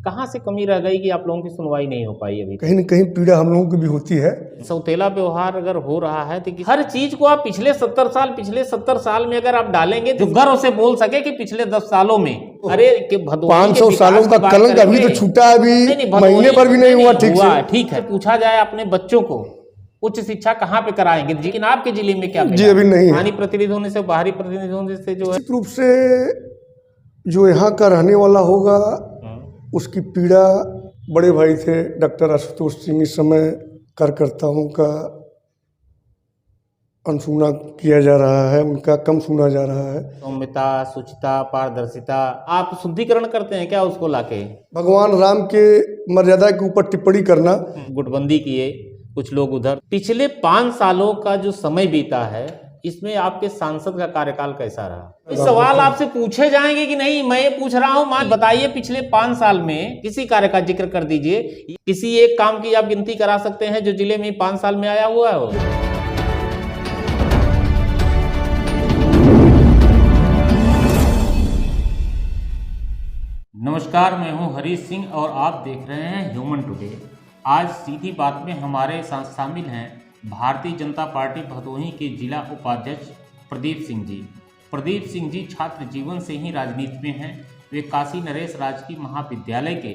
कहाँ से कमी रह गई कि आप लोगों की सुनवाई नहीं हो पाई अभी? कहीं न कहीं पीड़ा हम लोगों की भी होती है। सौतेला व्यवहार अगर हो रहा है तो हर चीज को आप पिछले 70 साल में अगर आप डालेंगे जो गर्व से बोल सके कि पिछले 10 सालों में अरे कि भदोही 500 सालों का कलंक अभी तो छूटा, अभी महीने पर भी नहीं हुआ ठीक से। ठीक है, पूछा जाए अपने बच्चों को उच्च शिक्षा कहाँ पे कराएंगे, लेकिन आपके जिले में क्या जी अभी नहीं है। स्थानीय प्रतिनिधि होने से, बाहरी प्रतिनिधि होने से जो है निश्चित रूप से जो यहाँ का रहने वाला होगा उसकी पीड़ा, बड़े भाई थे डॉक्टर आशुतोष सिंह, इस समय कार्यकर्ताओं का अनसुना किया जा रहा है, उनका कम सुना जा रहा है। सौम्यता, शुचिता, पारदर्शिता, आप शुद्धिकरण करते हैं क्या उसको लाके? भगवान राम के मर्यादा के ऊपर टिप्पणी करना। गुटबंदी किए कुछ लोग उधर। पिछले 5 सालों का जो समय बीता है इसमें आपके सांसद का कार्यकाल कैसा रहा? इस सवाल आपसे पूछे जाएंगे कि नहीं, मैं ये पूछ रहा हूँ। मान बताइए पिछले 5 साल में किसी कार्य का जिक्र कर दीजिए, किसी एक काम की आप गिनती करा सकते हैं जो जिले में 5 साल में आया हुआ हो? नमस्कार, मैं हूं हरीश सिंह और आप देख रहे हैं ह्यूमन टुडे। आज सीधी बात में हमारे साथ शामिल हैं भारतीय जनता पार्टी भदोही के जिला उपाध्यक्ष प्रदीप सिंह जी। प्रदीप सिंह जी छात्र जीवन से ही राजनीति में हैं। वे काशी नरेश राजकीय महाविद्यालय के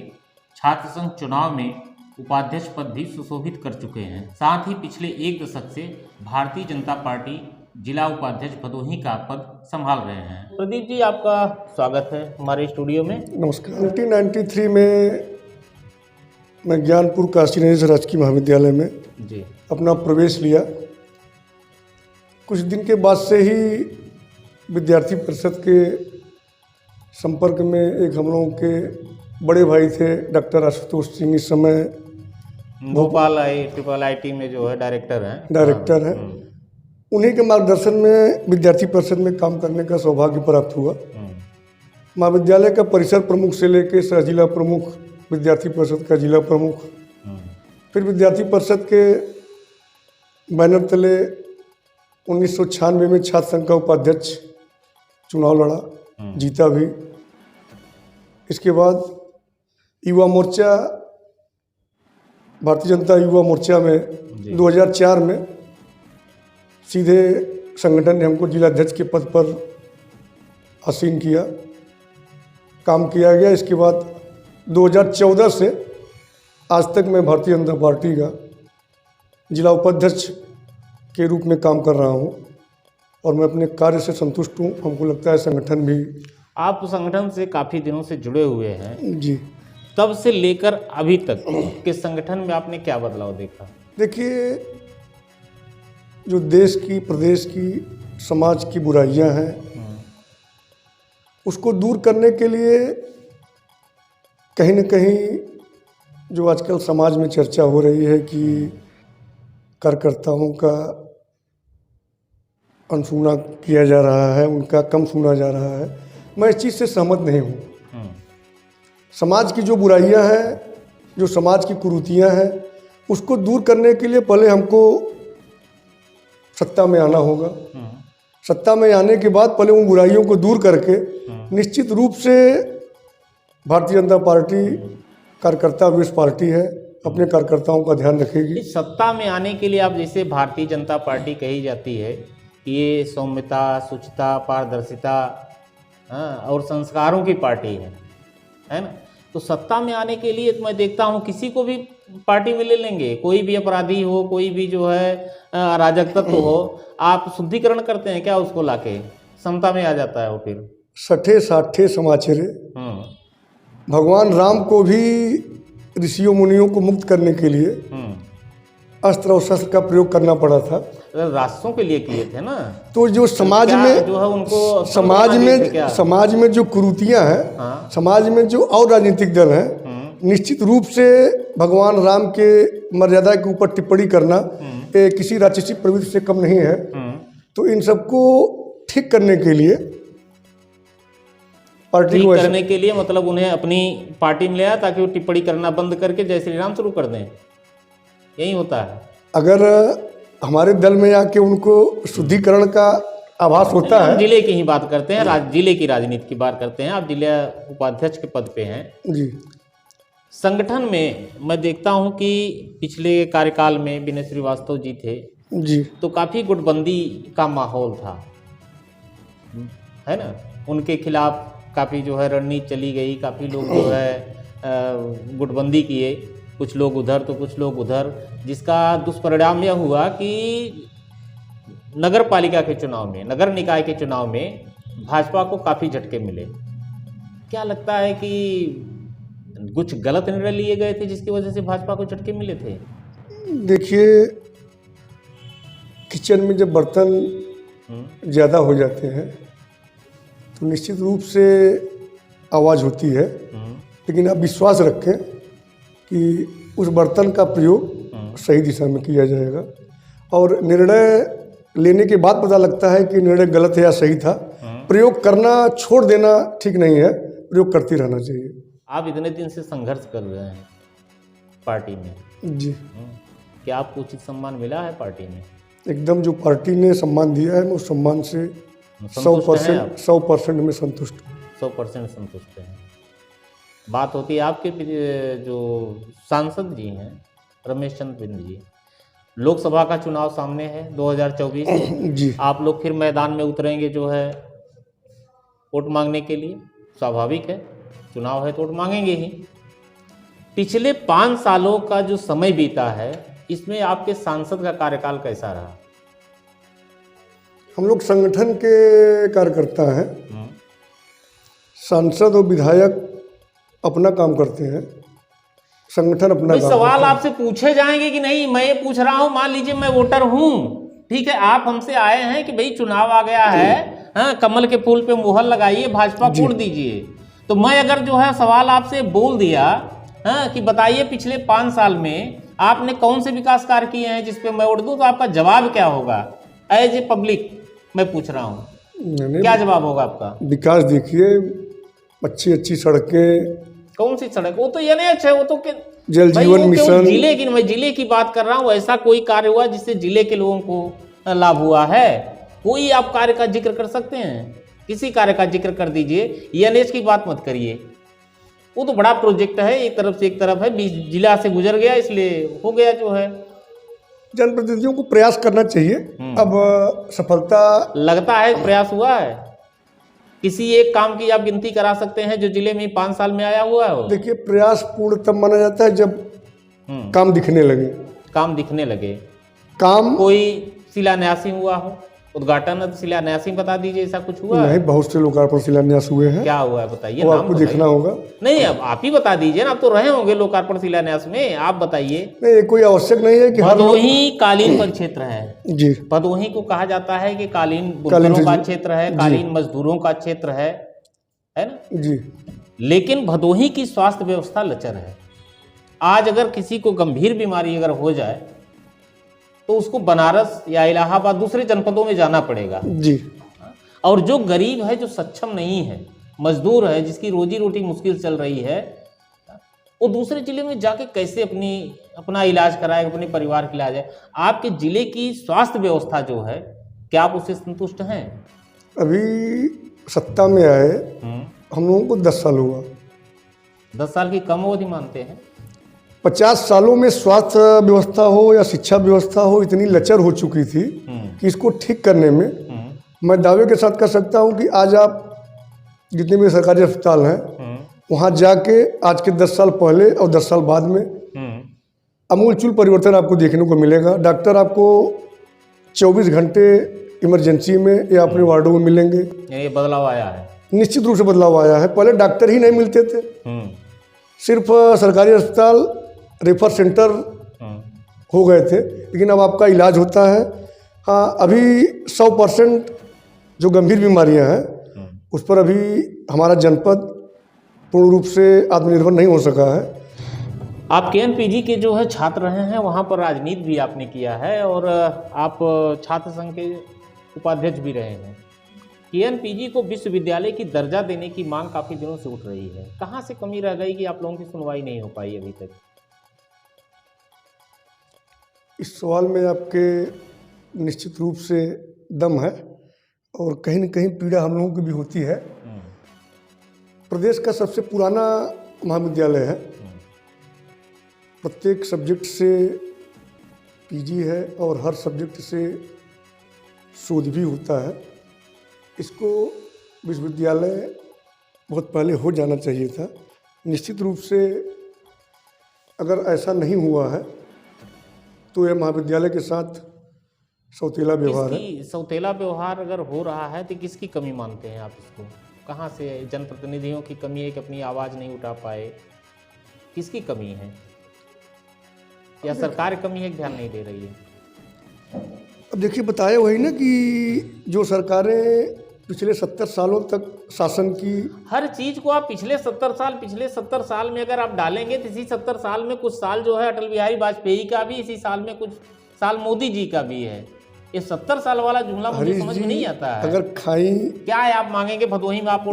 छात्र संघ चुनाव में उपाध्यक्ष पद भी सुशोभित कर चुके हैं। साथ ही पिछले 1 दशक से भारतीय जनता पार्टी जिला उपाध्यक्ष भदोही का पद संभाल रहे हैं। प्रदीप जी, आपका स्वागत है हमारे स्टूडियो में। नमस्कार। 1993 में मैं ज्ञानपुर काशी नरेश राजकीय महाविद्यालय में जी अपना प्रवेश लिया। कुछ दिन के बाद से ही विद्यार्थी परिषद के संपर्क में एक हम लोगों के बड़े भाई थे डॉक्टर आशुतोष सिंह, इस समय भोपाल IIT में जो है डायरेक्टर हैं। उन्हीं के मार्गदर्शन में विद्यार्थी परिषद में काम करने का सौभाग्य प्राप्त हुआ। महाविद्यालय का परिसर प्रमुख से लेकर सह जिला प्रमुख, विद्यार्थी परिषद का जिला प्रमुख, फिर विद्यार्थी परिषद के बैनर तले 1996 में छात्र संघ का उपाध्यक्ष चुनाव लड़ा, जीता भी। इसके बाद युवा मोर्चा, भारतीय जनता युवा मोर्चा में 2004 में सीधे संगठन ने हमको जिलाध्यक्ष के पद पर आसीन किया, काम किया गया। इसके बाद 2014 से आज तक मैं भारतीय जनता पार्टी का जिला उपाध्यक्ष के रूप में काम कर रहा हूं और मैं अपने कार्य से संतुष्ट हूं। हमको लगता है संगठन भी। आप संगठन से काफ़ी दिनों से जुड़े हुए हैं जी, तब से लेकर अभी तक के संगठन में आपने क्या बदलाव देखा? देखिए, जो देश की, प्रदेश की, समाज की बुराइयां हैं उसको दूर करने के लिए कहीं न कहीं जो आजकल समाज में चर्चा हो रही है कि कार्यकर्ताओं का अनसुना किया जा रहा है, उनका कम सुना जा रहा है, मैं इस चीज़ से सहमत नहीं हूँ। समाज की जो बुराइयां हैं, जो समाज की कुरीतियां हैं, उसको दूर करने के लिए पहले हमको सत्ता में आना होगा। सत्ता में आने के बाद पहले उन बुराइयों को दूर करके निश्चित रूप से भारतीय जनता पार्टी कार्यकर्ता विशेष पार्टी है, अपने कार्यकर्ताओं का ध्यान रखेगी। सत्ता में आने के लिए आप, जैसे भारतीय जनता पार्टी कही जाती है कि ये सौम्यता, शुचिता, पारदर्शिता और संस्कारों की पार्टी है ना? तो सत्ता में आने के लिए तो मैं देखता हूँ किसी को भी पार्टी में ले लेंगे, कोई भी अपराधी हो, कोई भी जो है अराजक तत्व हो, आप शुद्धिकरण करते हैं क्या उसको लाके? समता में आ जाता है वो फिर। सठे साठे समाचरे। भगवान राम को भी ऋषियों मुनियों को मुक्त करने के लिए अस्त्र और शस्त्र का प्रयोग करना पड़ा था। राष्ट्रों के लिए किए थे ना। तो जो समाज में जो है उनको समाज में जो कुरीतियां हैं, समाज में जो और राजनीतिक दल हैं, निश्चित रूप से भगवान राम के मर्यादा के ऊपर टिप्पणी करना किसी राक्षसी प्रवृत्ति से कम नहीं है। तो इन सबको ठीक करने के लिए पार्टी को करने के लिए मतलब उन्हें अपनी पार्टी में ले आया ताकि वो टिप्पणी करना बंद करके जय श्री राम शुरू कर दें, यही होता है। अगर हमारे दल में आके उनको शुद्धिकरण का आभास होता है। जिले की ही बात करते हैं, जिले की राजनीति की बात करते हैं। आप जिला उपाध्यक्ष के पद पे हैं जी। संगठन में मैं देखता हूं कि पिछले कार्यकाल में विनय श्रीवास्तव जी थे जी। तो काफ़ी गुटबंदी का माहौल था, है ना। उनके खिलाफ काफ़ी जो है रणनीति चली गई, काफ़ी लोग जो है गुटबंदी किए, कुछ लोग उधर तो कुछ लोग उधर, जिसका दुष्परिणाम यह हुआ कि नगर पालिका के चुनाव में, नगर निकाय के चुनाव में भाजपा को काफ़ी झटके मिले। क्या लगता है कि कुछ गलत निर्णय लिए गए थे जिसकी वजह से भाजपा को झटके मिले थे? देखिए, किचन में जब बर्तन ज़्यादा हो जाते हैं तो निश्चित रूप से आवाज़ होती है, लेकिन आप विश्वास रखें कि उस बर्तन का प्रयोग सही दिशा में किया जाएगा। और निर्णय लेने के बाद पता लगता है कि निर्णय गलत है या सही था। प्रयोग करना छोड़ देना ठीक नहीं है, प्रयोग करते रहना चाहिए। आप इतने दिन से संघर्ष कर रहे हैं पार्टी में जी। क्या आपको उचित सम्मान मिला है पार्टी में? एकदम जो पार्टी ने सम्मान दिया है मैं उस सम्मान से 100% में संतुष्ट हूँ। 100% संतुष्ट हैं। बात होती है आपके जो सांसद जी हैं रमेश चंद्र बिंद जी, लोकसभा का चुनाव सामने है 2024 जी। आप लोग फिर मैदान में उतरेंगे जो है वोट मांगने के लिए, स्वाभाविक है, चुनाव है तो वोट मांगेंगे ही। पिछले 5 सालों का जो समय बीता है इसमें आपके सांसद का कार्यकाल कैसा रहा? हम लोग संगठन के कार्यकर्ता हैं, सांसद और विधायक अपना काम करते हैं, संगठन अपना काम सवाल आपसे पूछे जाएंगे कि नहीं? मैं ये पूछ रहा हूं, मान लीजिए मैं वोटर हूं, ठीक है, आप हमसे आए हैं कि भाई चुनाव आ गया है, हाँ, कमल के फूल पे मुहर लगाइए, भाजपा वोट दीजिए, तो मैं अगर जो है सवाल आपसे बोल दिया हाँ कि बताइए पिछले 5 साल में आपने कौन से विकास कार्य किए हैं जिस पे मैं वोट दूं, तो आपका जवाब क्या होगा? एज ए पब्लिक मैं पूछ रहा हूँ, क्या जवाब होगा आपका? विकास देखिए, अच्छी सड़कें। कौन सी सड़क? वो तो ये नहीं अच्छा, वो तो जल जीवन मिशन, जिले की, मैं जिले की बात कर रहा हूँ। ऐसा कोई कार्य हुआ जिससे जिले के लोगों को लाभ हुआ है? कोई आप कार्य का जिक्र कर सकते हैं? किसी कार्य का जिक्र कर दीजिए, एनएच की बात मत करिए, वो तो बड़ा प्रोजेक्ट है, एक तरफ से एक तरफ है, 20 जिला से गुजर गया, इसलिए हो गया जो है। जनप्रतिनिधियों को प्रयास करना चाहिए। अब सफलता लगता है प्रयास हुआ है? किसी एक काम की आप गिनती करा सकते हैं जो जिले में 5 साल में आया हुआ हो? देखिए, प्रयास पूर्ण तब माना जाता है जब काम दिखने लगे। काम दिखने लगे, काम कोई शिलान्यासी हुआ हो, उद्घाटन शिलान्यासी बता दीजिए, ऐसा कुछ हुआ? नहीं, बहुत से लोकार्पण शिलान्यास हुए हैं। क्या हुआ है बताइए, वो आपको देखना होगा। नहीं, अब आप ही बता दीजिए ना, आप तो रहे होंगे लोकार्पण शिलान्यास में, आप बताइए। नहीं, कोई आवश्यक नहीं है कि भदोही कालीन परिक्षेत्र है जी। भदोही को कहा जाता है कि कालीन बुनकरों का क्षेत्र है, कालीन मजदूरों का क्षेत्र है ना जी। लेकिन भदोही की स्वास्थ्य व्यवस्था लचर है। आज अगर किसी को गंभीर बीमारी अगर हो जाए तो उसको बनारस या इलाहाबाद दूसरे जनपदों में जाना पड़ेगा जी। और जो गरीब है, जो सक्षम नहीं है, मजदूर है, जिसकी रोजी रोटी मुश्किल चल रही है, वो दूसरे जिले में जाके कैसे अपना इलाज कराए, अपने परिवार का इलाज है? आपके जिले की स्वास्थ्य व्यवस्था जो है, क्या आप उससे संतुष्ट हैं? अभी सत्ता में आए हम लोगों को 10 साल हुआ। 10 साल की कम अवधि मानते हैं? 50 सालों में स्वास्थ्य व्यवस्था हो या शिक्षा व्यवस्था हो इतनी लचर हो चुकी थी कि इसको ठीक करने में मैं दावे के साथ कह सकता हूं कि आज आप जितने भी सरकारी अस्पताल हैं वहां जाके आज के 10 साल पहले और 10 साल बाद में आमूलचूल परिवर्तन आपको देखने को मिलेगा। डॉक्टर आपको 24 घंटे इमरजेंसी में या अपने वार्डों में मिलेंगे। ये बदलाव आया है, निश्चित रूप से बदलाव आया है। पहले डॉक्टर ही नहीं मिलते थे, सिर्फ सरकारी अस्पताल रेफर सेंटर हो गए थे, लेकिन अब आपका इलाज होता है। हाँ, अभी 100% जो गंभीर बीमारियां हैं उस पर अभी हमारा जनपद पूर्ण रूप से आत्मनिर्भर नहीं हो सका है। आप केएनपीजी के जो है छात्र रहे हैं, वहाँ पर राजनीति भी आपने किया है और आप छात्र संघ के उपाध्यक्ष भी रहे हैं। केएनपीजी को विश्वविद्यालय की दर्जा देने की मांग काफ़ी दिनों से उठ रही है, कहाँ से कमी रह गई कि आप लोगों की सुनवाई नहीं हो पाई अभी तक? इस सवाल में आपके निश्चित रूप से दम है और कहीं न कहीं पीड़ा हम लोगों की भी होती है। प्रदेश का सबसे पुराना महाविद्यालय है प्रत्येक सब्जेक्ट से पीजी है और हर सब्जेक्ट से शोध भी होता है। इसको विश्वविद्यालय बहुत पहले हो जाना चाहिए था। निश्चित रूप से अगर ऐसा नहीं हुआ है तो यह महाविद्यालय के साथ सौतेला व्यवहार है। सौतेला व्यवहार अगर हो रहा है तो किसकी कमी मानते हैं आप इसको? कहाँ से? जनप्रतिनिधियों की कमी है कि अपनी आवाज़ नहीं उठा पाए? किसकी कमी है? या सरकार की कमी है कि ध्यान नहीं दे रही है? अब देखिए, बताए वही ना कि जो सरकारें पिछले 70 सालों तक शासन की, हर चीज को आप पिछले 70 साल में अगर आप डालेंगे तो इसी 70 साल में कुछ साल जो है अटल बिहारी वाजपेयी का भी, इसी साल में कुछ साल मोदी जी का भी है। ये 70 साल वाला जुमला मुझे समझ में नहीं आता है। अगर खाई क्या है आप मांगेंगे? भदोही में आप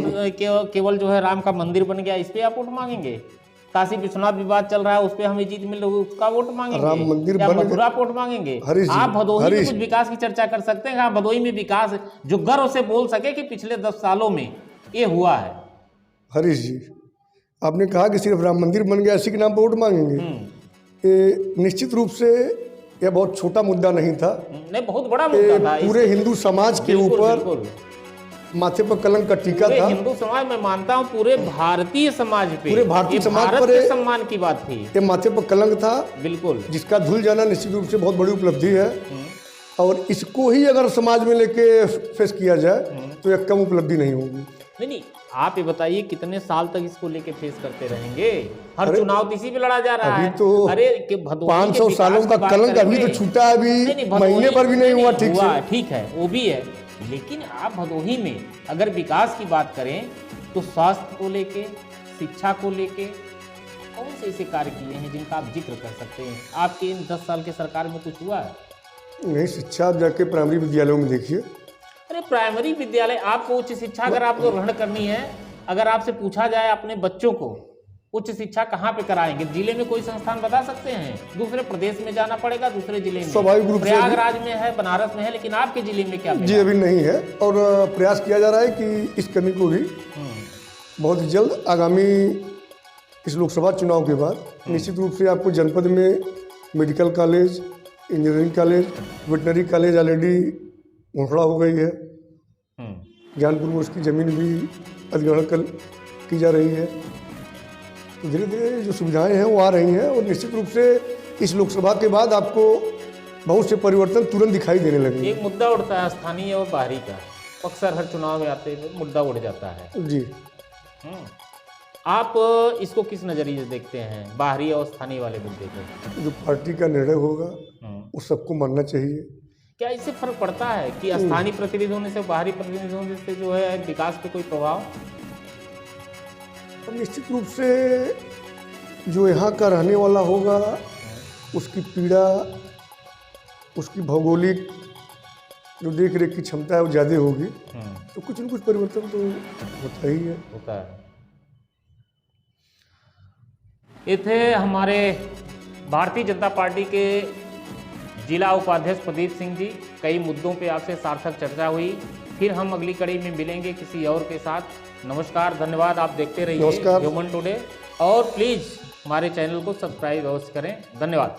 केवल जो है राम का मंदिर बन गया, इस पे आप वोट मांगेंगे? काशी विश्वनाथ विवाद चल रहा है, उस पे हमें जीत मिल रही है, उसका वोट मांगेंगे? राम मंदिर या बन मथुरा वोट मांगेंगे? आप भदोही में कुछ विकास की चर्चा कर सकते हैं? भदोही में विकास जो गर्व से बोल सके कि पिछले 10 सालों में ये हुआ है। हरीश जी, आपने कहा कि सिर्फ राम मंदिर बन गया, इसी के नाम पर वोट मांगेंगे? ये निश्चित रूप से यह बहुत छोटा मुद्दा नहीं था। नहीं, बहुत बड़ा मुद्दा था। पूरे हिंदू समाज के ऊपर माथे पर कलंक का टीका था। हिंदू समाज, मैं मानता हूँ पूरे भारतीय समाज पे, पूरे भारतीय समाज भारत पर के सम्मान की बात थी। ये माथे पर कलंक था, बिल्कुल, जिसका धुल जाना निश्चित रूप से बहुत बड़ी उपलब्धि है। और इसको ही अगर समाज में लेके फेस किया जाए तो यह कम उपलब्धि नहीं होगी। नहीं, आप ये बताइए कितने साल तक इसको लेके फेस करते रहेंगे? हर चुनाव इसी पे लड़ा जा रहा है। तो अरे 500 सालों का कलंक अभी तो छूटा, अभी महीने पर भी नहीं हुआ ठीक से। ठीक है, वो भी है, लेकिन आप भदोही में अगर विकास की बात करें तो स्वास्थ्य को लेके, शिक्षा को लेके कौन से ऐसे कार्य किए हैं जिनका आप जिक्र कर सकते हैं? आपके इन 10 साल के सरकार में कुछ हुआ है? नहीं, शिक्षा आप जाके प्राइमरी विद्यालयों में देखिए। अरे प्राइमरी विद्यालय, आपको उच्च शिक्षा अगर आपको ग्रहण करनी है, अगर आपसे पूछा जाए अपने बच्चों को उच्च शिक्षा कहाँ पे कराएंगे, जिले में कोई संस्थान बता सकते हैं? दूसरे प्रदेश में जाना पड़ेगा, दूसरे जिले में। स्वाभाविक रूप से प्रयागराज में है, बनारस में है, लेकिन आपके जिले में क्या? जी अभी नहीं है, और प्रयास किया जा रहा है कि इस कमी को भी बहुत जल्द आगामी इस लोकसभा चुनाव के बाद निश्चित रूप से आपको जनपद में medical college, engineering college, veterinary college already घोषणा हो गई है। ज्ञानपुर में उसकी ज़मीन भी अधिग्रहण की जा रही है। तो धीरे धीरे जो सुविधाएं हैं वो आ रही हैं, और निश्चित रूप से इस लोकसभा के बाद आपको बहुत से परिवर्तन तुरंत दिखाई देने लगेंगे। एक मुद्दा उठता है स्थानीय और बाहरी का, अक्सर हर चुनाव में आते हुए मुद्दा उठ जाता है। जी, आप इसको किस नज़रिए से देखते हैं, बाहरी और स्थानीय वाले मुद्दे को? जो पार्टी का निर्णय होगा वो सबको मानना चाहिए। क्या इससे फर्क पड़ता है कि स्थानीय प्रतिनिधि होने से, बाहरी प्रतिनिधि होने से जो है विकास पे कोई प्रभाव? तो निश्चित रूप से जो यहाँ का रहने वाला होगा उसकी पीड़ा, उसकी भौगोलिक जो देख रेख की क्षमता है वो ज़्यादा होगी, तो कुछ न कुछ परिवर्तन तो होता ही है। होता है। ये थे हमारे भारतीय जनता पार्टी के जिला उपाध्यक्ष प्रदीप सिंह जी। कई मुद्दों पे आपसे सार्थक चर्चा हुई। फिर हम अगली कड़ी में मिलेंगे किसी और के साथ। नमस्कार, धन्यवाद। आप देखते रहिए ह्यूमन टुडे, और प्लीज़ हमारे चैनल को सब्सक्राइब अवश्य करें। धन्यवाद।